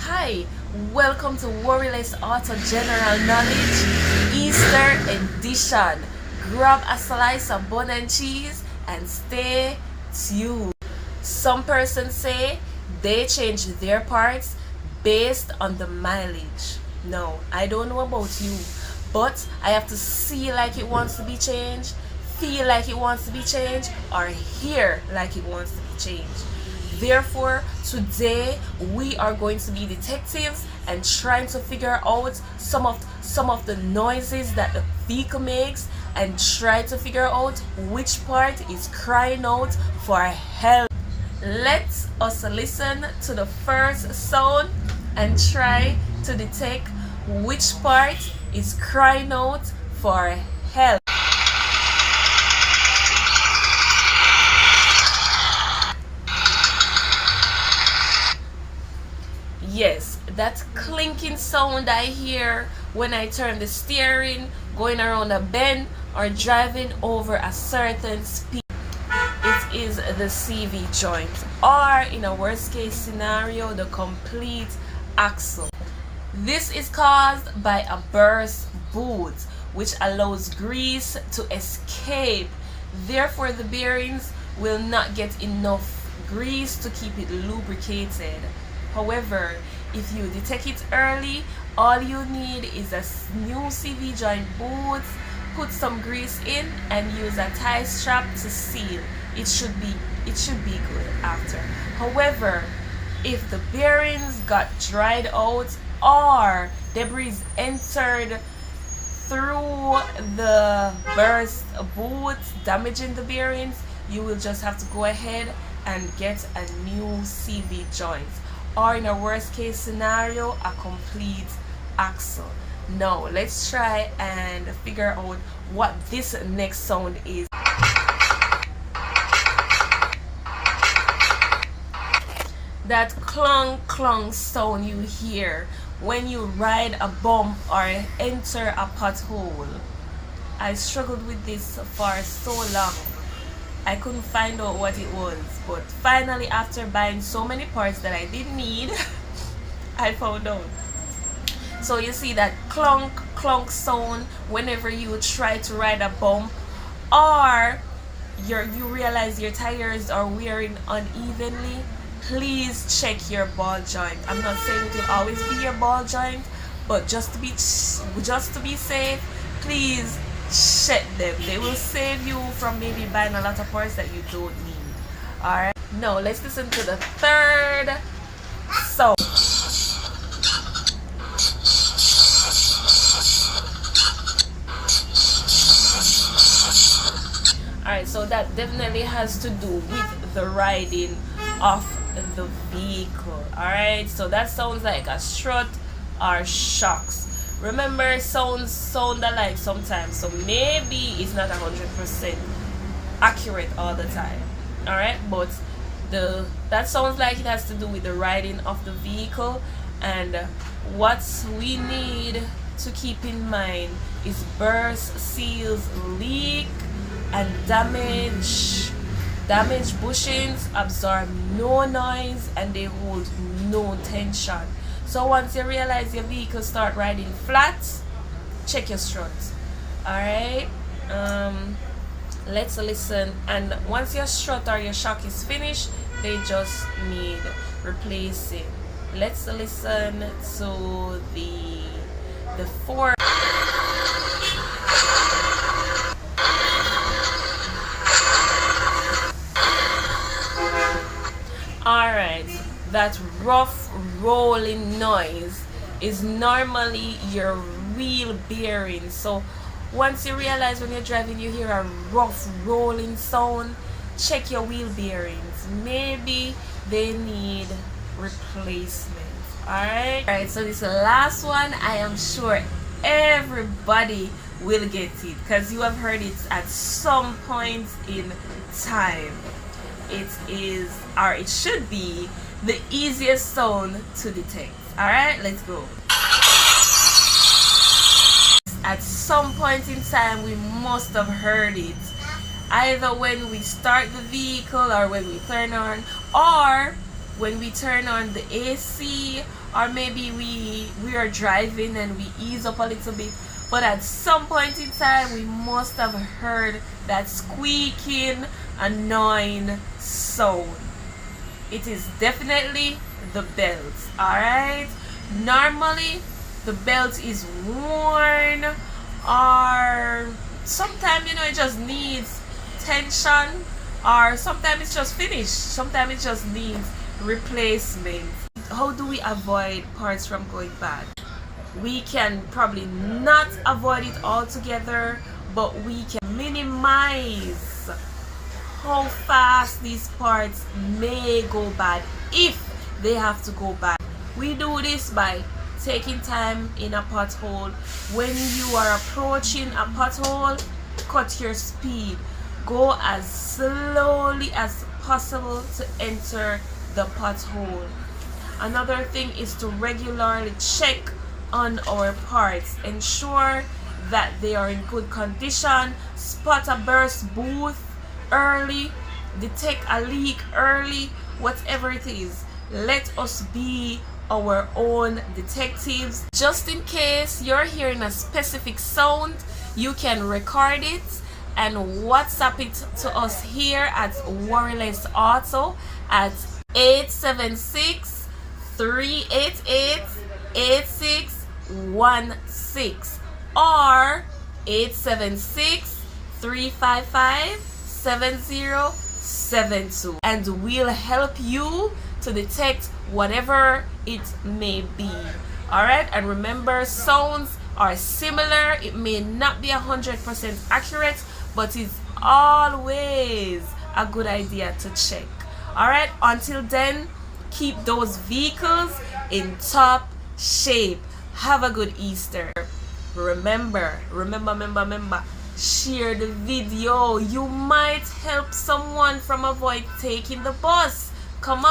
Hi, welcome to Worryless Auto General Knowledge Easter Edition. Grab a slice of bun and cheese and stay tuned. Some persons say they change their parts based on the mileage. No, I don't know about you, but I have to see like it wants to be changed, feel like it wants to be changed, or hear like it wants to be changed. Therefore, today we are going to be detectives and trying to figure out some of the noises that the vehicle makes and try to figure out which part is crying out for help. Let us listen to the first sound and try to detect which part is crying out for help. Yes, that clinking sound I hear when I turn the steering, going around a bend, or driving over a certain speed. It is the CV joint, or in a worst case scenario, the complete axle. This is caused by a burst boot, which allows grease to escape. Therefore, the bearings will not get enough grease to keep it lubricated. However, if you detect it early, all you need is a new CV joint boot, put some grease in, and use a tie strap to seal. It should be good after. However, if the bearings got dried out or debris entered through the burst boot, damaging the bearings, you will just have to go ahead and get a new CV joint, or in a worst case scenario, a complete axle. Now let's try and figure out what this next sound is. That clunk clunk sound you hear when you ride a bump or enter a pothole. I struggled with this for so long. I couldn't find out what it was, but finally, after buying so many parts that I didn't need, I found out. So you see that clunk clunk sound whenever you try to ride a bump, or you realize your tires are wearing unevenly. Please check your ball joint. I'm not saying it will always be your ball joint, but just to be safe, please check them. They will save you from maybe buying a lot of parts that you don't need. Alright, now let's listen to the third sound. Alright, so that definitely has to do with the riding of the vehicle. Alright, so that sounds like a strut or shocks. Remember, sounds sound alike sometimes, so maybe it's not 100% accurate all the time. Alright, but that sounds like it has to do with the riding of the vehicle, and what we need to keep in mind is burst seals leak and damaged bushings absorb no noise and they hold no tension. So once you realize your vehicle start riding flat, check your struts. Alright, let's listen. And once your strut or your shock is finished, they just need replacing. Let's listen to the fourth. Alright, that rough rolling noise is normally your wheel bearing. So once you realize when you're driving you hear a rough rolling sound, check your wheel bearings. Maybe they need replacement. Alright, so this last one, I am sure everybody will get it because you have heard it at some point in time. It is, or it should be, the easiest sound to detect. Alright, let's go. At some point in time, we must have heard it. Either when we start the vehicle or when we turn on, or when we turn on the AC, or maybe we are driving and we ease up a little bit, but at some point in time we must have heard that squeaking, annoying sound. It is definitely the belt. Alright, normally the belt is worn, or sometimes it just needs tension, or sometimes it's just finished, sometimes it just needs replacement. How do we avoid parts from going bad? We can probably not avoid it altogether, but we can minimize how fast these parts may go bad if they have to go bad. We do this by taking time in a pothole. When you are approaching a pothole, cut your speed. Go as slowly as possible to enter the pothole. Another thing is to regularly check on our parts. Ensure that they are in good condition. Spot a burst booth early. Detect a leak early. Whatever it is, let us be our own detectives. Just in case you're hearing a specific sound, you can record it and WhatsApp it to us here at Worryless Auto at 876-388-8616 or 876-355-7072, and we'll help you to detect whatever it may be. Alright, and remember, sounds are similar. It may not be 100% accurate, but it's always a good idea to check. Alright, until then, keep those vehicles in top shape. Have a good Easter. Remember, share the video. You might help someone from avoid taking the bus. Come on.